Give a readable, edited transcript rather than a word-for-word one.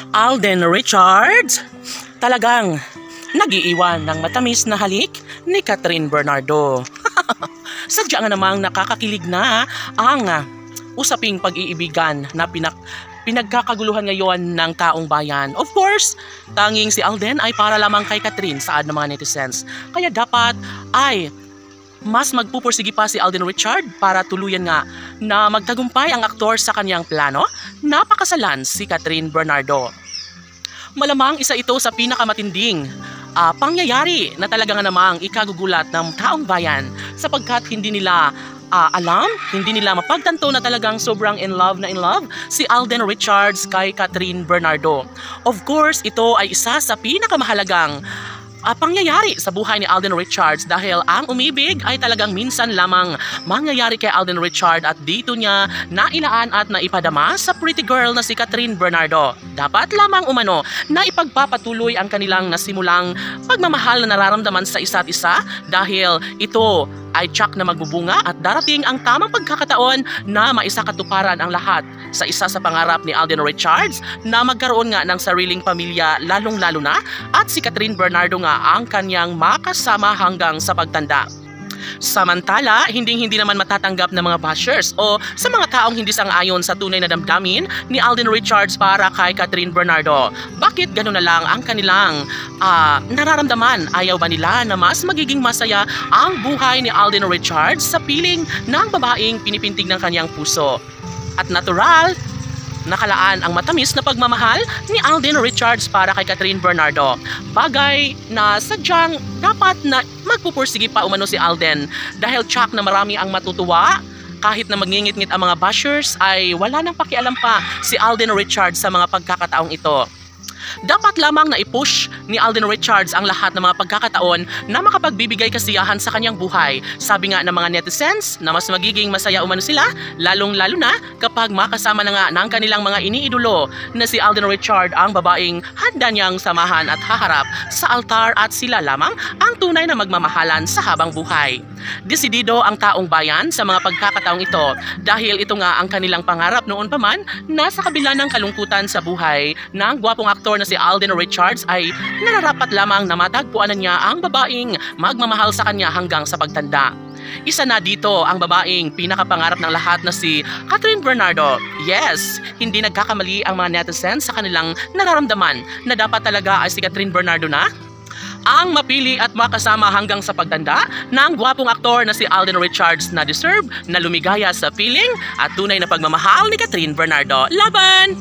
Alden Richards talagang nag-iiwan ng matamis na halik ni Catherine Bernardo. Sadya nga namang nakakakilig na ang usaping pag-iibigan na pinagkakaguluhan ngayon ng taong bayan. Of course, tanging si Alden ay para lamang kay Catherine saad ng mga netizens. Kaya dapat ay mas magpupursige pa si Alden Richard para tuluyan nga na magtagumpay ang aktor sa kanyang plano na pakasalan si Catherine Bernardo. Malamang isa ito sa pinakamatinding pangyayari na talaga nga namang ikagugulat ng taong bayan sapagkat hindi nila alam, hindi nila mapagtanto na talagang sobrang in love si Alden Richards kay Catherine Bernardo. Of course, ito ay isa sa pinakamahalagang pangyayari sa buhay ni Alden Richards dahil ang umibig ay talagang minsan lamang mangyayari kay Alden Richard at dito niya nailaan at naipadama sa pretty girl na si Catherine Bernardo. Dapat lamang umano na ipagpapatuloy ang kanilang nasimulang pagmamahal na nararamdaman sa isa't isa dahil ito ay tsak na magbubunga at darating ang tamang pagkakataon na maisakatuparan ang lahat sa isa sa pangarap ni Alden Richards na magkaroon nga ng sariling pamilya lalong-lalo na at si Catherine Bernardo nga ang kanyang makasama hanggang sa pagtanda. Samantala, hindi naman matatanggap ng mga bashers o sa mga taong hindi sang-ayon sa tunay na damdamin ni Alden Richards para kay Catherine Bernardo. Bakit gano'n na lang ang kanilang nararamdaman? Ayaw ba nila na mas magiging masaya ang buhay ni Alden Richards sa piling ng babaeng pinipintig ng kanyang puso? At natural, nakalaan ang matamis na pagmamahal ni Alden Richards para kay Catherine Bernardo. Bagay na sadyang dapat na magpupursige pa umano si Alden dahil tsak na marami ang matutuwa. Kahit na magngingit-ngit ang mga bashers ay wala nang pakialam pa si Alden Richards sa mga pagkakataong ito. Dapat lamang na i-push ni Alden Richards ang lahat ng mga pagkakataon na makapagbibigay kasiyahan sa kanyang buhay. Sabi nga ng mga netizens na mas magiging masaya umano sila lalong-lalo na kapag makasama na nga ng kanilang mga iniidolo na si Alden Richard ang babaeng handa niyang samahan at haharap sa altar at sila lamang ang tunay na magmamahalan sa habang buhay. Desidido ang taong bayan sa mga pagkakataong ito dahil ito nga ang kanilang pangarap noon pa man na sa kabila ng kalungkutan sa buhay ng gwapong aktor na si Alden Richards ay nararapat lamang na matagpuan na niya ang babaeng magmamahal sa kanya hanggang sa pagtanda. Isa na dito ang babaeng pinakapangarap ng lahat na si Catherine Bernardo. Yes, hindi nagkakamali ang mga netizens sa kanilang nararamdaman na dapat talaga ay si Catherine Bernardo na ang mapili at makasama hanggang sa pagtanda ng gwapong aktor na si Alden Richards na deserve na lumigaya sa piling at tunay na pagmamahal ni Catherine Bernardo. Laban!